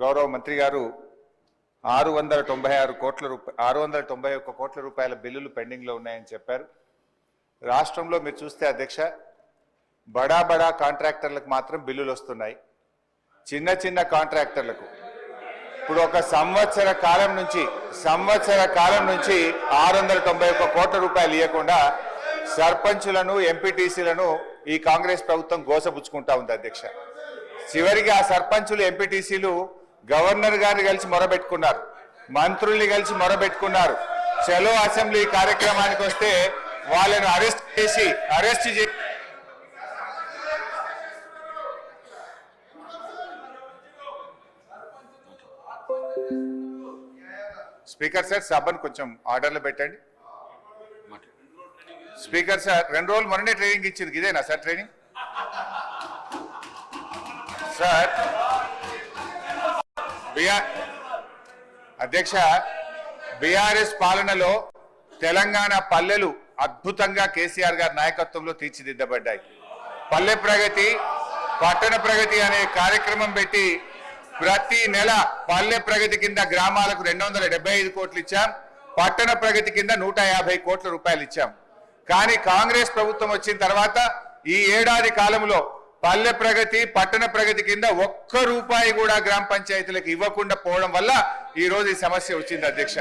గౌరవ మంత్రి గారు 691 కోట్ల రూపాయల బిల్లులు పెండింగ్లో ఉన్నాయని చెప్పారు. రాష్ట్రంలో మీరు చూస్తే అధ్యక్ష, బడా కాంట్రాక్టర్లకు మాత్రం బిల్లులు వస్తున్నాయి. చిన్న కాంట్రాక్టర్లకు ఇప్పుడు ఒక సంవత్సర కాలం నుంచి 691 కోట్ల రూపాయలు ఇవ్వకుండా సర్పంచులను ఎంపీటీసీలను ఈ కాంగ్రెస్ ప్రభుత్వం గోసపుచ్చుకుంటా ఉంది అధ్యక్ష. చివరికి ఆ సర్పంచులు ఎంపీటీసీలు గవర్నర్ గారిని కలిసి మొరబెట్టుకున్నారు, మంత్రుల్ని కలిసి మొరబెట్టుకున్నారు. చలో అసెంబ్లీ కార్యక్రమానికి వస్తే వాళ్ళను అరెస్ట్ చేసి స్పీకర్ సార్ సభను కొంచెం ఆర్డర్లో పెట్టండి. స్పీకర్ సార్ 2 రోజులు మొన్ననే ట్రైనింగ్ ఇచ్చింది, ఇదేనా సార్ ట్రైనింగ్? సార్ అధ్యక్ష, బీఆర్ఎస్ పాలనలో తెలంగాణ పల్లెలు అద్భుతంగా కేసీఆర్ గారి నాయకత్వంలో తీర్చిదిద్దబడ్డాయి. పల్లె ప్రగతి, పట్టణ ప్రగతి అనే కార్యక్రమం పెట్టి ప్రతి నెల పల్లె ప్రగతి కింద గ్రామాలకు 275 కోట్లు ఇచ్చాం, పట్టణ ప్రగతి కింద 150 కోట్ల రూపాయలు ఇచ్చాం. కానీ కాంగ్రెస్ ప్రభుత్వం వచ్చిన తర్వాత ఈ ఏడాది కాలంలో పల్లె ప్రగతి, పట్టణ ప్రగతి కింద 1 రూపాయి కూడా గ్రామ పంచాయతీలకు ఇవ్వకుండా పోవడం వల్ల ఈ రోజు ఈ సమస్య వచ్చింది అధ్యక్ష.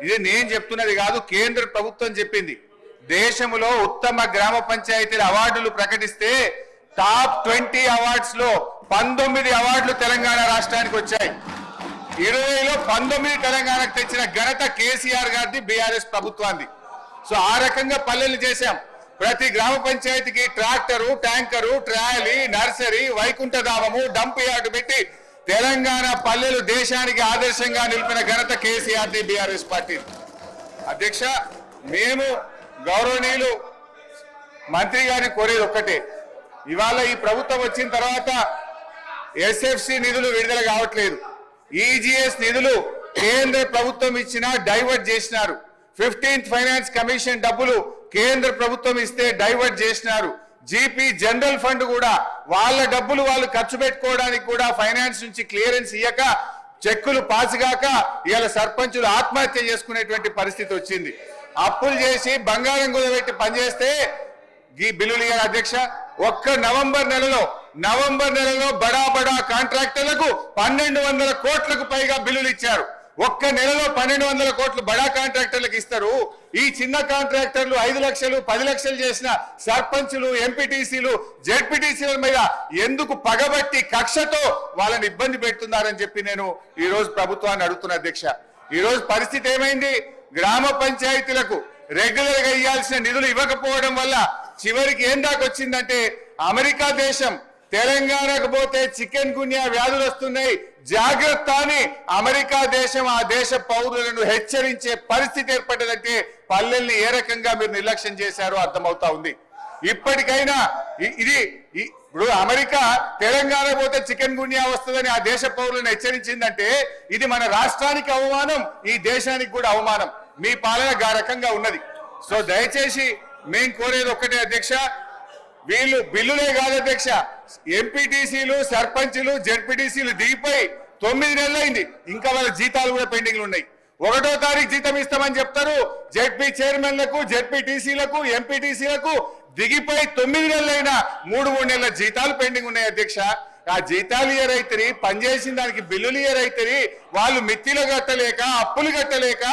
ఇది నేను చెప్తున్నది కాదు, కేంద్ర ప్రభుత్వం చెప్పింది. దేశంలో ఉత్తమ గ్రామ పంచాయతీల అవార్డులు ప్రకటిస్తే టాప్ 20 అవార్డ్స్ లో 19 అవార్డులు తెలంగాణ రాష్ట్రానికి వచ్చాయి. 20లో 19 తెలంగాణకు తెచ్చిన ఘనత కేసీఆర్ గారిది, బీఆర్ఎస్ ప్రభుత్వాన్ని. సో ఆ రకంగా పల్లెలు చేశాం. ప్రతి గ్రామ పంచాయతీకి ట్రాక్టరు, ట్యాంకరు, ట్రాలీ, నర్సరీ, వైకుంఠధామము, డంప్ యార్డు పెట్టి తెలంగాణ పల్లెలు దేశానికి ఆదర్శంగా నిలిపిన ఘనత కేసీఆర్ ది, బీఆర్ఎస్ పార్టీ. అధ్యక్ష, మేము గౌరవనీయులు మంత్రి గారిని కోరేది ఒక్కటే, ఇవాళ ఈ ప్రభుత్వం వచ్చిన తర్వాత ఎస్ఎఫ్సి నిధులు విడుదల కావట్లేదు. ఈజీఎస్ నిధులు కేంద్ర ప్రభుత్వం ఇచ్చినా డైవర్ట్ చేసినారు. 15th ఫైనాన్స్ కమిషన్ డబ్బులు కేంద్ర ప్రభుత్వం ఇస్తే డైవర్ట్ చేసినారు. జీపీ జనరల్ ఫండ్ కూడా వాళ్ళ డబ్బులు వాళ్ళు ఖర్చు పెట్టుకోవడానికి కూడా ఫైనాన్స్ నుంచి క్లియరెన్స్ ఇయ్యక, చెక్కులు పాసుగాక ఇవాళ సర్పంచులు ఆత్మహత్య చేసుకునేటువంటి పరిస్థితి వచ్చింది. అప్పులు చేసి బంగారం కుదబెట్టి పనిచేస్తే ఈ బిల్లులు ఇయ్యారు అధ్యక్ష. ఒక్క నవంబర్ నెలలో బడా కాంట్రాక్టర్లకు 1200 కోట్లకు పైగా బిల్లులు ఇచ్చారు. ఒక్క నెలలో 1200 కోట్లు బడా కాంట్రాక్టర్లకు ఇస్తారు. ఈ చిన్న కాంట్రాక్టర్లు 5 లక్షలు 10 లక్షలు చేసిన సర్పంచులు, ఎంపీటీసీలు, జెడ్పీటీసీల మీద ఎందుకు పగబట్టి కక్షతో వాళ్ళని ఇబ్బంది పెడుతున్నారని చెప్పి నేను ఈ రోజు ప్రభుత్వాన్ని అడుగుతున్నా అధ్యక్ష. ఈ రోజు పరిస్థితి ఏమైంది? గ్రామ పంచాయతీలకు రెగ్యులర్ గా ఇవ్వాల్సిన నిధులు ఇవ్వకపోవడం వల్ల చివరికి ఏం దాకొచ్చిందంటే, అమెరికా దేశం తెలంగాణకు పోతే చికెన్ గున్యా వ్యాధులు వస్తున్నాయి, జాగ్రత్త అని అమెరికా దేశం ఆ దేశ పౌరులను హెచ్చరించే పరిస్థితి ఏర్పడ్డదంటే పల్లెల్ని ఏ రకంగా మీరు నిర్లక్ష్యం చేశారో అర్థమవుతా ఉంది. ఇప్పటికైనా ఇప్పుడు అమెరికా తెలంగాణ పోతే చికెన్ గున్యా వస్తుందని ఆ దేశ పౌరులను హెచ్చరించిందంటే ఇది మన రాష్ట్రానికి అవమానం, ఈ దేశానికి కూడా అవమానం. మీ పాలన గా రకంగా ఉన్నది. సో దయచేసి మేము కోరేది ఒక్కటే అధ్యక్ష, వీళ్ళు బిల్లులే కాదు అధ్యక్ష, ఎంపీటీసీలు, సర్పంచులు, జెడ్పీటీసీలు దిగిపోయి 9 నెలలైంది, ఇంకా వాళ్ళ జీతాలు కూడా పెండింగ్లు ఉన్నాయి. 1వ తారీఖు జీతం ఇస్తామని చెప్తారు. జెడ్పీ చైర్మన్లకు, జెడ్పీటీసీలకు, ఎంపీటీసీలకు దిగిపోయి 9 నెలలైనా 3 నెలల జీతాలు పెండింగ్ ఉన్నాయి అధ్యక్ష. ఆ జీతాలు ఇయరైతే పనిచేసిన దానికి బిల్లులు ఇయరైతే వాళ్ళు మిత్తిలు కట్టలేక, అప్పులు కట్టలేక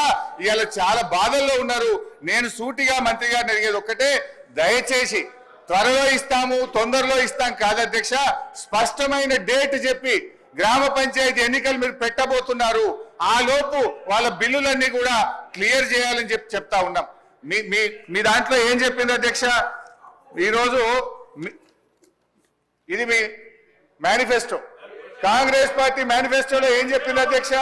ఇవాళ చాలా బాధల్లో ఉన్నారు. నేను సూటిగా మంత్రి గారిని అడిగేది ఒక్కటే, దయచేసి త్వరలో ఇస్తాము, తొందరలో ఇస్తాం కాదు అధ్యక్ష, స్పష్టమైన డేట్ చెప్పి గ్రామ పంచాయతీ ఎన్నికలు మీరు పెట్టబోతున్నారు, ఆ లోపు వాళ్ళ బిల్లులన్నీ కూడా క్లియర్ చేయాలని చెప్తా ఉన్నాం. మీ దాంట్లో ఏం చెప్పింది అధ్యక్ష? ఈరోజు ఇది మీ మేనిఫెస్టో, కాంగ్రెస్ పార్టీ మేనిఫెస్టోలో ఏం చెప్పింది అధ్యక్ష?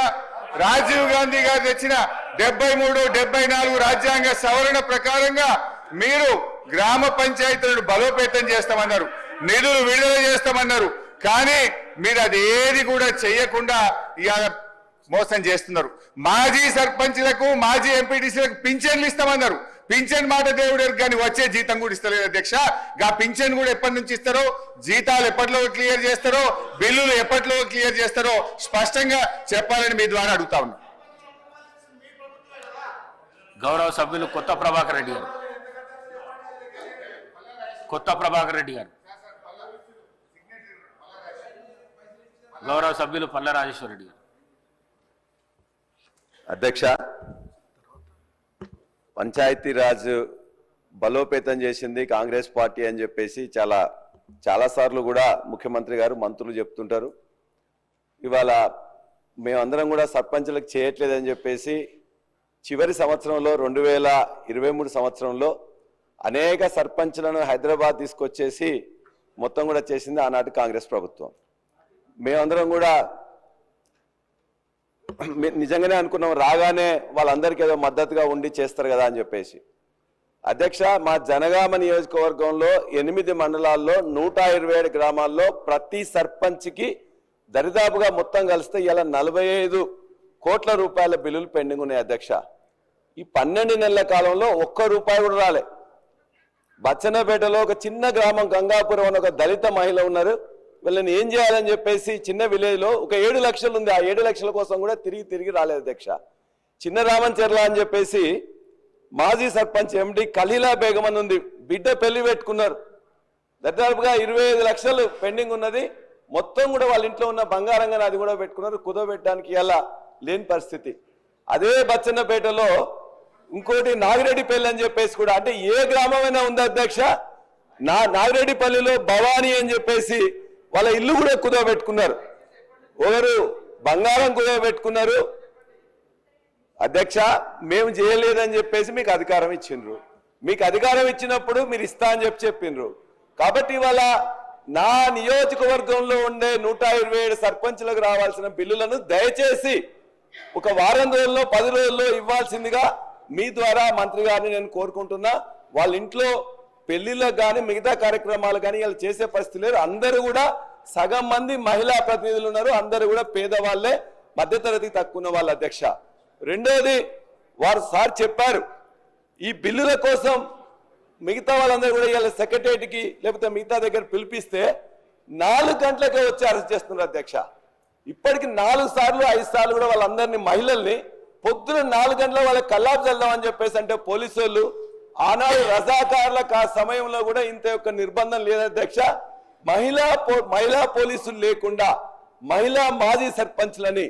రాజీవ్ గాంధీ గారు తెచ్చిన 73, 74 రాజ్యాంగ సవరణ ప్రకారంగా మీరు గ్రామ పంచాయతీలను బలోపేతం చేస్తామన్నారు, నిధులు విడుదల చేస్తామన్నారు. కానీ మీరు అది ఏది కూడా చేయకుండా ఇవాళ మోసం చేస్తున్నారు. మాజీ సర్పంచ్లకు, మాజీ ఎంపీటీసీలకు పింఛన్లు ఇస్తామన్నారు, పింఛన్ మాట దేవుడు కానీ వచ్చే జీతం కూడా ఇస్తలేదు అధ్యక్ష. గా పింఛన్ కూడా ఎప్పటి నుంచి ఇస్తారో, జీతాలు ఎప్పట్లో క్లియర్ చేస్తారో, బిల్లులు ఎప్పట్లో క్లియర్ చేస్తారో స్పష్టంగా చెప్పాలని మీ ద్వారా అడుగుతా ఉన్నా. గౌరవ సభ్యులు కొత్త ప్రభాకర్ రెడ్డి గారు. గౌరవ సభ్యులు పల్ల రాజేశ్వర రెడ్డి గారు. అధ్యక్ష, పంచాయతీరాజ్ బలోపేతం చేసింది కాంగ్రెస్ పార్టీ అని చెప్పేసి చాలా సార్లు కూడా ముఖ్యమంత్రి గారు మంత్రులు చెప్తుంటారు. ఇవాళ మేమందరం కూడా సర్పంచులకు చేయట్లేదని చెప్పేసి చివరి సంవత్సరంలో 2023 సంవత్సరంలో అనేక సర్పంచులను హైదరాబాద్ తీసుకొచ్చేసి మొత్తం కూడా చేసింది ఆనాటి కాంగ్రెస్ ప్రభుత్వం. మేమందరం కూడా నిజంగానే అనుకున్నాం, రాగానే వాళ్ళందరికీ ఏదో మద్దతుగా ఉండి చేస్తారు కదా అని చెప్పేసి. అధ్యక్ష, మా జనగామ నియోజకవర్గంలో 8 మండలాల్లో 127 గ్రామాల్లో ప్రతి సర్పంచ్కి దరిదాపుగా మొత్తం కలిస్తే ఇలా 45 కోట్ల రూపాయల బిల్లులు పెండింగ్ ఉన్నాయి అధ్యక్ష. ఈ 12 నెలల కాలంలో ఒక్క రూపాయి కూడా రాలే. బచ్చన్నపేటలో ఒక చిన్న గ్రామం గంగాపురం అని ఒక దళిత మహిళ ఉన్నారు. వీళ్ళని ఏం చేయాలని చెప్పేసి చిన్న విలేజ్లో ఒక 7 లక్షలు ఉంది. ఆ 7 లక్షల కోసం కూడా తిరిగి రాలేదు అధ్యక్ష. చిన్న రామంచెర్ల అని చెప్పేసి మాజీ సర్పంచ్ ఎండి ఖలీలా బేగం అని ఉంది, బిడ్డ పెళ్లి పెట్టుకున్నారు. దాదాపుగా 25 లక్షలు పెండింగ్ ఉన్నది. మొత్తం కూడా వాళ్ళ ఇంట్లో ఉన్న బంగారంగా అది కూడా పెట్టుకున్నారు. కుదోబెట్టడానికి ఇలా లేని పరిస్థితి. అదే బచ్చన్నపేటలో ఇంకోటి నాగిరెడ్డిపల్లి అని చెప్పేసి కూడా, అంటే ఏ గ్రామమైనా ఉంది అధ్యక్ష. నాగిరెడ్డిపల్లిలో భవానీ అని చెప్పేసి వాళ్ళ ఇల్లు కూడా కుదోబెట్టుకున్నారు. ఒకరు బంగారం కుదోబెట్టుకున్నారు. అధ్యక్ష, మేము చేయలేదని చెప్పేసి మీకు అధికారం ఇచ్చిండ్రు. మీకు అధికారం ఇచ్చినప్పుడు మీరు ఇస్తా అని చెప్పిండ్రు. కాబట్టి ఇవాళ నా నియోజకవర్గంలో ఉండే 127 సర్పంచులకు రావాల్సిన బిల్లులను దయచేసి ఒక వారం రోజుల్లో 10 రోజుల్లో ఇవ్వాల్సిందిగా మీ ద్వారా మంత్రి గారిని నేను కోరుకుంటున్నా. వాళ్ళ ఇంట్లో పెళ్లిళ్ళకు కానీ మిగతా కార్యక్రమాలు కానీ ఇలా చేసే పరిస్థితి లేదు. అందరూ కూడా సగం మంది మహిళా ప్రతినిధులు ఉన్నారు. అందరూ కూడా పేదవాళ్లే, మధ్యతరగతి తక్కువ ఉన్న వాళ్ళ అధ్యక్ష. రెండోది, వారు సార్ చెప్పారు ఈ బిల్లుల కోసం మిగతా వాళ్ళందరూ కూడా ఇలా సెక్రటరీకి లేకపోతే మిగతా దగ్గర పిలిపిస్తే 4 గంటలకే వచ్చి అరెస్ట్ చేస్తున్నారు అధ్యక్ష. ఇప్పటికి 4 సార్లు 5 సార్లు కూడా వాళ్ళందరినీ మహిళల్ని పొద్దున 4 గంటల వాళ్ళకి కల్లాపు చల్దామని చెప్పేసి అంటే పోలీసు వాళ్ళు ఆనాడు రజాకారులకు ఆ సమయంలో కూడా ఇంత యొక్క నిర్బంధం లేదు అధ్యక్ష. మహిళా పోలీసులు లేకుండా మహిళా మాజీ సర్పంచ్లని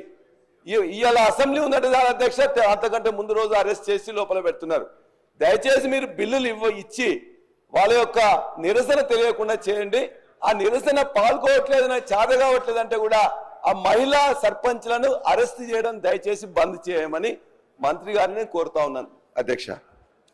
ఇవాళ అసెంబ్లీ ఉన్నట్టు అధ్యక్ష అంతకంటే ముందు రోజు అరెస్ట్ చేసి లోపల పెడుతున్నారు. దయచేసి మీరు బిల్లులు ఇచ్చి వాళ్ళ యొక్క నిరసన తెలియకుండా చేయండి. ఆ నిరసన పాల్గొవట్లేదు, చాద కావట్లేదు అంటే కూడా ఆ మహిళా సర్పంచ్లను అరెస్ట్ చేయడం దయచేసి బంద్ చేయమని మంత్రి గారిని కోరుతా ఉన్నాను అధ్యక్ష.